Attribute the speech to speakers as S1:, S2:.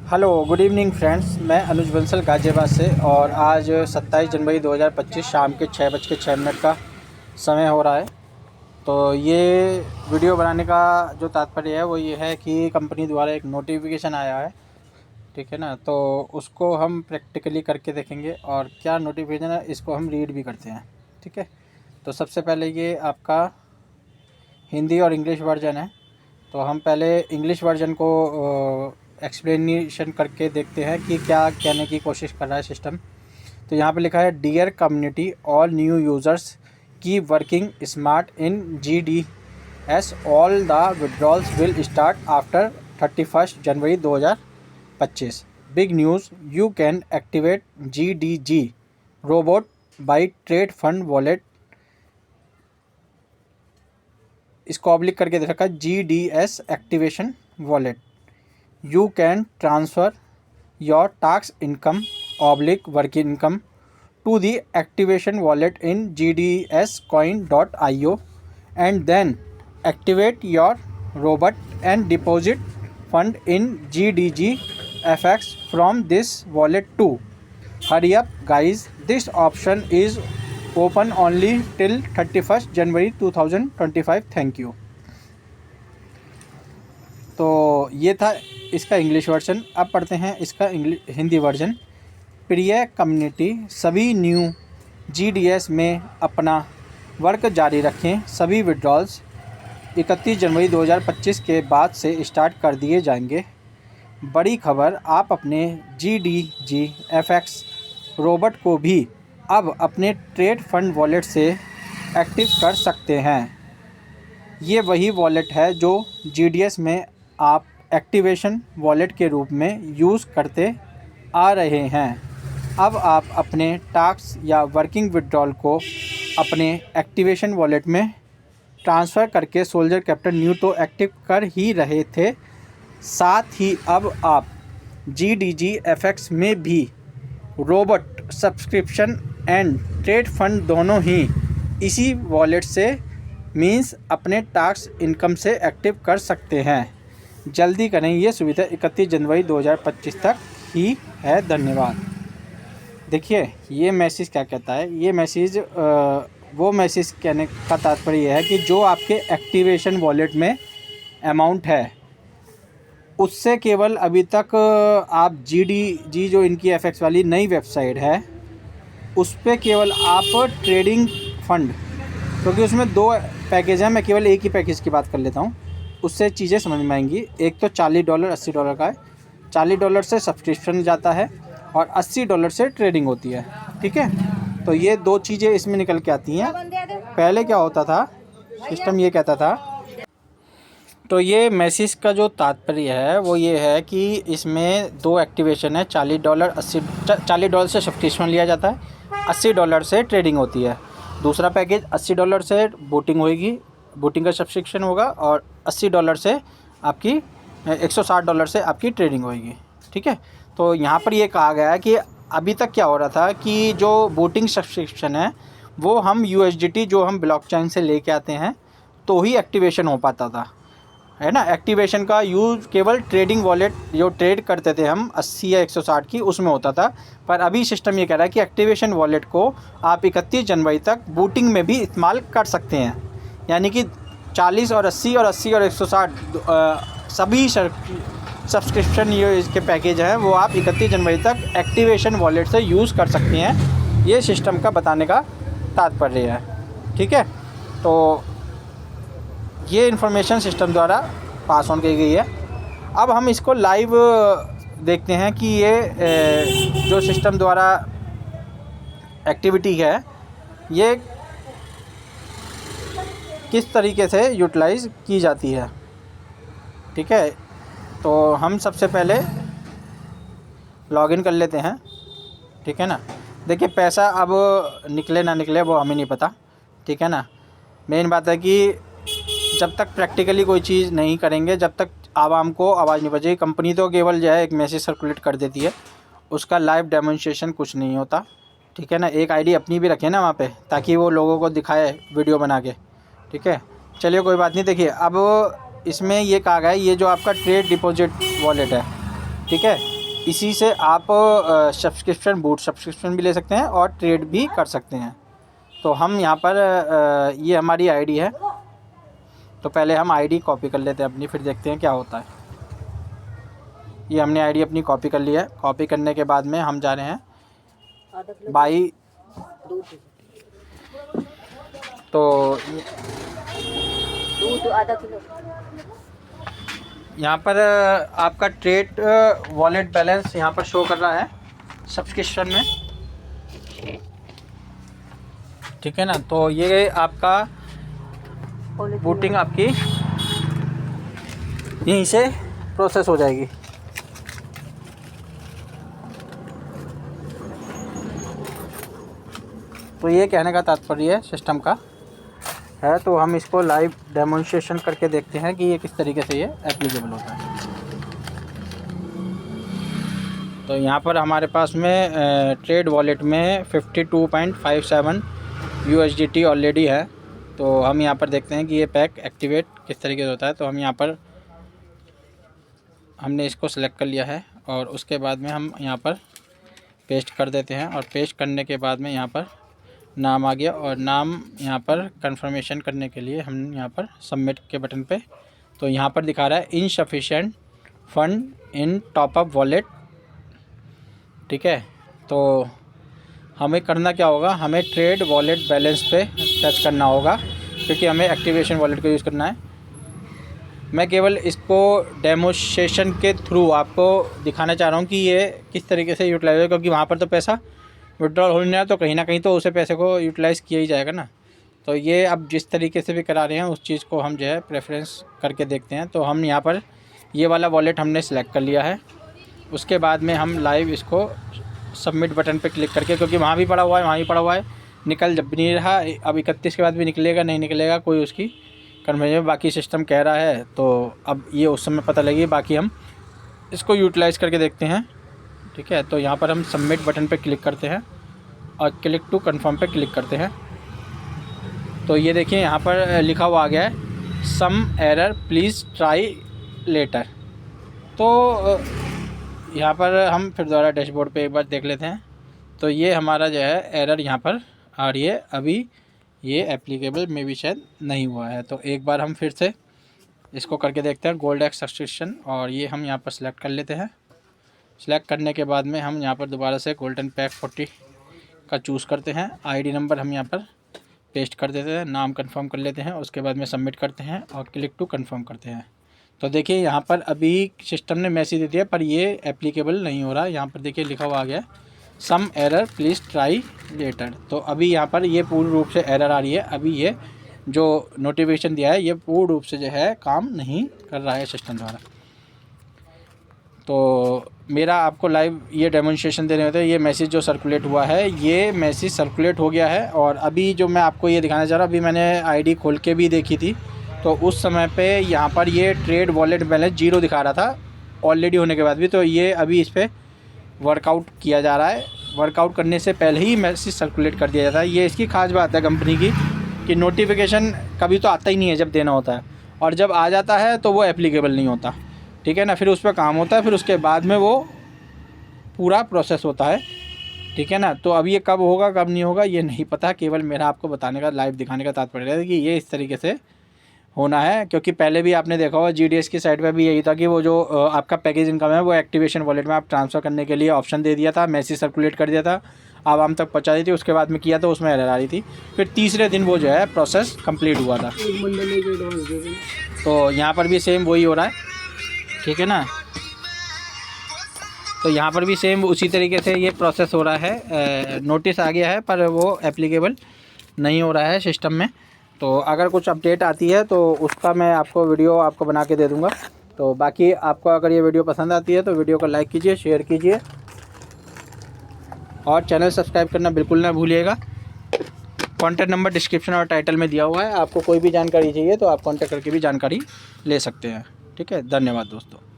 S1: Hello good evening friends, मैं अनुज बंसल गाज़ियाबाद से। और आज 27 जनवरी 2025 शाम के 6:06 का समय हो रहा है। तो ये वीडियो बनाने का जो तात्पर्य है वो ये है कि कंपनी द्वारा एक नोटिफिकेशन आया है, ठीक है ना। तो उसको हम प्रैक्टिकली करके देखेंगे और क्या नोटिफिकेशन है इसको हम रीड भी करते हैं, ठीक है। तो सबसे पहले ये आपका हिंदी और इंग्लिश वर्जन है। तो हम पहले इंग्लिश वर्जन को एक्सप्लेनेशन करके देखते हैं कि क्या कहने की कोशिश कर रहा है सिस्टम। तो यहाँ पे लिखा है, dear community, all new users keep working smart in GDS, all the withdrawals will start after 31 January 2025। Big news, you can activate GDG robot by trade fund wallet. इसको ऑब्लिक करके दे रखा है, GDS activation wallet. You can transfer your tax income oblique working income to the activation wallet in GDScoin.io and then activate your robot and deposit fund in GDGFX from this wallet too. Hurry up guys, this option is open only till 31st January 2025. Thank you. तो ये था इसका English version. अब पढ़ते हैं इसका Hindi version. प्रिय community, सभी न्यू GDS में अपना वर्क जारी रखें। सभी विड्रॉल्स 31 जनवरी 2025 के बाद से स्टार्ट कर दिए जाएंगे। बड़ी खबर, आप अपने GDGFX रोबोट को भी अब अपने ट्रेड फंड वॉलेट से एक्टिव कर सकते हैं। ये वही वॉलेट है जो GDS में आप एक्टिवेशन वॉलेट के रूप में यूज़ करते आ रहे हैं। अब आप अपने टैक्स या वर्किंग विड्रॉल को अपने एक्टिवेशन वॉलेट में ट्रांसफ़र करके सोल्जर कैपिटल न्यू तो एक्टिव कर ही रहे थे, साथ ही अब आप GDGFX में भी robot subscription and trade fund दोनों ही इसी वॉलेट से मीन्स अपने टैक्स इनकम से एक्टिव कर सकते हैं। जल्दी करें, ये सुविधा 31 जनवरी 2025 तक ही है। धन्यवाद। देखिए ये मैसेज क्या कहता है। ये मैसेज वो मैसेज कहने का तात्पर्य यह है कि जो आपके एक्टिवेशन वॉलेट में अमाउंट है उससे केवल अभी तक आप GDG जो इनकी FX वाली नई वेबसाइट है उस पर केवल आप ट्रेडिंग फंड, क्योंकि उसमें 2 पैकेज हैं, मैं केवल एक ही पैकेज की बात कर लेता हूँ, उससे चीज़ें समझ में आएंगी। एक तो $40 $80 का है। $40 से सब्सक्रिप्शन जाता है और $80 से ट्रेडिंग होती है, ठीक है। तो ये 2 चीज़ें इसमें निकल के आती हैं। पहले क्या होता था, सिस्टम ये कहता था। तो ये मैसेज का जो तात्पर्य है वो ये है कि इसमें 2 एक्टिवेशन है। $40 से सब्सक्रिप्शन लिया जाता है, $80 से ट्रेडिंग होती है। दूसरा पैकेज $80 से बोटिंग होगी, बोटिंग का सब्सक्रिप्शन होगा, और $80 से आपकी $160 से आपकी ट्रेडिंग होगी, ठीक है। तो यहाँ पर ये कहा गया है कि अभी तक क्या हो रहा था कि जो बोटिंग सब्सक्रिप्शन है वो हम USDT जो हम ब्लॉकचेन से लेके आते हैं तो ही एक्टिवेशन हो पाता था, है ना। एक्टिवेशन का यूज़ केवल ट्रेडिंग वॉलेट जो ट्रेड करते थे हम 80 या 160 की, उसमें होता था। पर अभी सिस्टम ये कह रहा है कि एक्टिवेशन वॉलेट को आप 31 जनवरी तक बूटिंग में भी इस्तेमाल कर सकते हैं। यानी कि 40 और 80 और 80 और 160 सभी सब्सक्रिप्शन ये इसके पैकेज हैं वो आप 31 जनवरी तक एक्टिवेशन वॉलेट से यूज़ कर सकते हैं। ये सिस्टम का बताने का तात्पर्य है, ठीक है। तो ये इन्फॉर्मेशन सिस्टम द्वारा पास ऑन की गई है। अब हम इसको लाइव देखते हैं कि ये जो सिस्टम द्वारा एक्टिविटी है ये किस तरीके से यूटिलाइज़ की जाती है, ठीक है। तो हम सबसे पहले लॉगिन कर लेते हैं, ठीक है ना। देखिए पैसा अब निकले ना निकले वो हमें नहीं पता, ठीक है ना। मेन बात है कि जब तक प्रैक्टिकली कोई चीज़ नहीं करेंगे, जब तक आवाम को आवाज़ नहीं बचेगी। कंपनी तो केवल जो है एक मैसेज सर्कुलेट कर देती है, उसका लाइव डेमोन्स्ट्रेशन कुछ नहीं होता, ठीक है ना। एक आईडी अपनी भी रखें ना वहाँ पे, ताकि वो लोगों को दिखाए वीडियो बना के, ठीक है। चलिए कोई बात नहीं। देखिए अब इसमें ये कहा गया है, ये जो आपका ट्रेड डिपॉजिट वॉलेट है, ठीक है, इसी से आप सब्सक्रिप्शन, बूट सब्सक्रिप्शन भी ले सकते हैं और ट्रेड भी कर सकते हैं। तो हम यहाँ पर ये हमारी आईडी है, तो पहले हम आईडी कॉपी कर लेते हैं अपनी, फिर देखते हैं क्या होता है। ये हमने आईडी अपनी कॉपी कर लिया है। कॉपी करने के बाद में हम जा रहे हैं बाई, तो आधा किलो। यहाँ पर आपका ट्रेड वॉलेट बैलेंस यहाँ पर शो कर रहा है सब्सक्रिप्शन में, ठीक है ना। तो ये आपका बूटिंग आपकी यहीं से प्रोसेस हो जाएगी। तो ये कहने का तात्पर्य है सिस्टम का है। तो हम इसको लाइव डेमोन्स्ट्रेशन करके देखते हैं कि ये किस तरीके से ये एप्लीकेबल होता है। तो यहाँ पर हमारे पास में ट्रेड वॉलेट में 52.57 USDT ऑलरेडी है। तो हम यहाँ पर देखते हैं कि ये पैक एक्टिवेट किस तरीके से होता है। तो हम यहाँ पर हमने इसको सेलेक्ट कर लिया है और उसके बाद में हम यहाँ पर पेस्ट कर देते हैं। और पेस्ट करने के बाद में यहाँ पर नाम आ गया, और नाम यहाँ पर कंफर्मेशन करने के लिए हम यहाँ पर सबमिट के बटन पे, तो यहाँ पर दिखा रहा है insufficient fund in top up wallet, ठीक है। तो हमें करना क्या होगा, हमें ट्रेड वॉलेट बैलेंस पे टच करना होगा, क्योंकि हमें एक्टिवेशन वॉलेट का यूज़ करना है। मैं केवल इसको डेमोन्स्ट्रेशन के थ्रू आपको दिखाना चाह रहा हूँ कि ये किस तरीके से यूटिलाइज है, क्योंकि वहाँ पर तो पैसा विड्रॉल होने है, तो कहीं ना कहीं तो उसे पैसे को यूटिलाइज़ किया ही जाएगा ना। तो ये अब जिस तरीके से भी करा रहे हैं उस चीज़ को हम जो है प्रेफरेंस करके देखते हैं। तो हम यहाँ पर ये वाला वॉलेट हमने सेलेक्ट कर लिया है। उसके बाद में हम लाइव इसको सबमिट बटन पे क्लिक करके, क्योंकि वहाँ भी पड़ा हुआ है, वहाँ भी पड़ा हुआ है, निकल जब भी नहीं रहा, अब 31 के बाद भी निकलेगा नहीं निकलेगा कोई उसकी कन्फर्मेशन, बाकी सिस्टम कह रहा है। तो अब ये उस समय पता लगेगी, बाकी हम इसको यूटिलाइज़ करके देखते हैं, ठीक है। तो यहाँ पर हम सबमिट बटन पे क्लिक करते हैं और क्लिक टू कंफर्म पे क्लिक करते हैं। तो ये देखिए यहाँ पर लिखा हुआ आ गया है some error please try later. तो यहाँ पर हम फिर दोबारा डैशबोर्ड पे एक बार देख लेते हैं। तो ये हमारा जो है एरर यहाँ पर आ रही है, अभी ये एप्लीकेबल में भी शायद नहीं हुआ है। तो एक बार हम फिर से इसको करके देखते हैं गोल्ड एक्स सब्सक्रिप्शन, और ये हम यहाँ पर सेलेक्ट कर लेते हैं। सेलेक्ट करने के बाद में हम यहाँ पर दोबारा से गोल्डन पैक 40 का चूज़ करते हैं। आईडी नंबर हम यहाँ पर पेस्ट कर देते हैं, नाम कंफर्म कर लेते हैं, उसके बाद में सबमिट करते हैं और क्लिक टू कंफर्म करते हैं। तो देखिए यहाँ पर अभी सिस्टम ने मैसेज दे दिया, पर ये एप्लीकेबल नहीं हो रहा। यहाँ पर देखिए लिखा हुआ आ गया some error please try later. तो अभी यहाँ पर ये पूर्ण रूप से एरर आ रही है। अभी ये जो नोटिफिकेशन दिया है ये पूर्ण रूप से जो है काम नहीं कर रहा है सिस्टम द्वारा। तो मेरा आपको लाइव ये डेमोन्स्ट्रेशन देने होते हैं। ये मैसेज जो सर्कुलेट हुआ है, ये मैसेज सर्कुलेट हो गया है। और अभी जो मैं आपको ये दिखाना चाह रहा हूँ, अभी मैंने आईडी खोल के भी देखी थी, तो उस समय पे यहाँ पर ये ट्रेड वॉलेट बैलेंस 0 दिखा रहा था ऑलरेडी होने के बाद भी। तो ये अभी इस पर वर्कआउट किया जा रहा है। वर्कआउट करने से पहले ही मैसेज सर्कुलेट कर दिया जाता है। ये इसकी खास बात है कंपनी की, कि नोटिफिकेशन कभी तो आता ही नहीं है जब देना होता है, और जब आ जाता है तो वो एप्लीकेबल नहीं होता, ठीक है ना। फिर उस पर काम होता है, फिर उसके बाद में वो पूरा प्रोसेस होता है, ठीक है ना। तो अब ये कब होगा कब नहीं होगा ये नहीं पता, केवल मेरा आपको बताने का, लाइव दिखाने का तात्पर्य है कि ये इस तरीके से होना है। क्योंकि पहले भी आपने देखा होगा GDS की साइट पे भी यही था कि वो जो आपका पैकेज इनकम है वो एक्टिवेशन वॉलेट में आप ट्रांसफ़र करने के लिए ऑप्शन दे दिया था, मैसेज सर्कुलेट कर दिया था, आवाम तक पहुँचा दी थी। उसके बाद में किया तो उसमें एरर आ रही थी। फिर तीसरे दिन वो जो है प्रोसेस कंप्लीट हुआ था। तो यहाँ पर भी सेम वही हो रहा है, ठीक है ना। तो यहाँ पर भी सेम उसी तरीके से ये प्रोसेस हो रहा है। नोटिस आ गया है पर वो एप्लीकेबल नहीं हो रहा है सिस्टम में। तो अगर कुछ अपडेट आती है तो उसका मैं आपको वीडियो आपको बना के दे दूँगा। तो बाकी आपको अगर ये वीडियो पसंद आती है तो वीडियो को लाइक कीजिए, शेयर कीजिए और चैनल सब्सक्राइब करना बिल्कुल ना भूलिएगा। कॉन्टैक्ट नंबर डिस्क्रिप्शन और टाइटल में दिया हुआ है। आपको कोई भी जानकारी चाहिए तो आप कॉन्टैक्ट करके भी जानकारी ले सकते हैं, ठीक है। धन्यवाद दोस्तों।